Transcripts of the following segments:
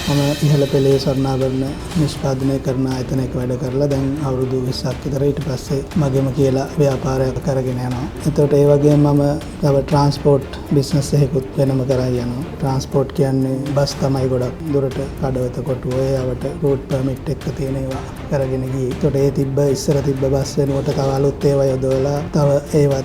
මම ඉහළ පෙළේ ස්වර්ණාභරණ නිෂ්පාදනය කරන ආයතනයක වැඩ කරලා දැන් අවුරුදු 20ක් විතර ඊට පස්සේ මගෙම කියලා ව්‍යාපාරයක් කරගෙන යනවා. එතකොට ඒ වගේම මම තව ට්‍රාන්ස්පෝර්ට් බිස්නස් එකකුත් වෙනම කරා යනවා. ට්‍රාන්ස්පෝර්ට් කියන්නේ බස් තමයි ගොඩක් දුරට කඩවත කොටුව ඒවට රූට් පර්මිට් එක තියෙන ඒවා කරගෙන ගියේ. එතකොට ඒ ඉස්සර තිබ්බ බස් වෙනකොට තව අලුත් ඒවා යොදවලා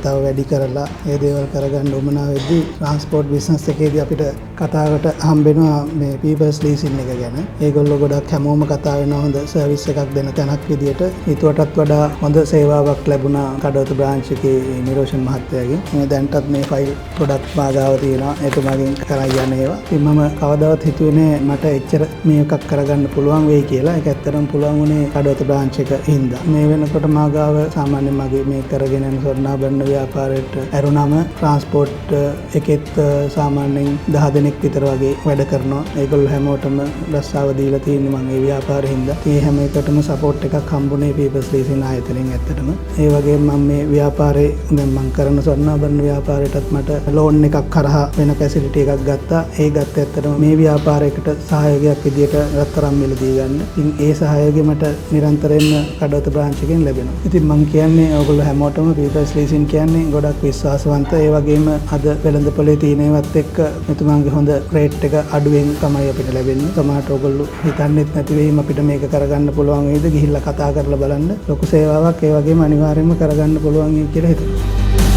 තව වැඩි කරලා ඒ දේවල් කරගන්න උවමනා වෙද්දී ට්‍රාන්ස්පෝර්ට් බිස්නස් එකේදී අපිට කතාවට හම්බෙනවා මේ පීපල්ස් ලීසින් එක ගැන. ඒගොල්ලෝ ගොඩක් හැමෝම කතා වෙනවා හොඳ සර්විස් එකක් දෙන තැනක් විදියට. ඊටවටත් වඩා හොඳ සේවාවක් ලැබුණා කඩවත බ්‍රාන්ච් එකේ නිරෝෂන් මහත්තයාගෙන්. මේ දැන්ටත් මේ ෆයිල් ගොඩක් මාගාව තියෙනවා. එතුමාගෙන් කරා යන ඒවා. ඉතින් මම කවදාවත් හිතුවේ නෑ මට එච්චර මේකක් කරගන්න පුළුවන් වෙයි කියලා. ඒක ඇත්තටම පුළුවන් වුණේ කඩවත බ්‍රාන්ච් එක හින්දා. මේ වෙනකොට මාගාව සාමාන්‍යයෙන් මගේ මේ කරගෙන යන ස්වර්ණාභරණ ව්‍යාපාරයට ඇරුණම ට්‍රාන්ස්පෝර්ට් එකෙත් සාමාන්‍යයෙන් 10 දෙනෙක් විතර වගේ වැඩ කරනවා. ඒගොල්ලෝ හැමෝටම රස්සාව දීලා තියෙන්නේ මම ඒ ව්‍යාපාරේ හින්දා. ඒ හැම එකටම සපෝට් එකක් හම්බුනේ පීපල්ස් ලීසින් ආයතනයෙන් ඇත්තටම. ඒ වගේම මම මේ ව්‍යාපාරේ දැන් මම කරන ස්වර්ණාභරණ ව්‍යාපාරයටත් මට ලෝන් එකක් කරහා වෙන ෆැසිලිටි එකක් ගත්තා. ඒ ගත්ත ඇත්තටම මේ ව්‍යාපාරයකට සහයෝගයක් විදියට රත්තරන් මිල දී ගන්න. ඉතින් ඒ සහයෝගය මට නිරන්තරයෙන්ම කඩවත බ්‍රාන්ච් එකෙන් ලැබෙනවා. ඉතින් මම කියන්නේ ඔයගොල්ලෝ හැමෝටම පීපල්ස් ලීසින් කියන්නේ ගොඩක් විශ්වාසවන්ත. ඒ වගේම අද වෙළඳපොලේ තියෙන ඒවත් එක්ක මෙතුමාගේ හොඳ රේට් එක අඩුවෙන් තමයි අපිට ලැබෙන්නේ. සමහරට ඔයගොල්ලෝ හිතන්නෙත් නැති වෙයිම අපිට මේක කරගන්න පුළුවන් වේද ගිහිල්ලා කතා කරලා බලන්න. ලොකු සේවාවක් ඒ වගේම අනිවාර්යයෙන්ම කරගන්න පුළුවන් කියලා හිතනවා.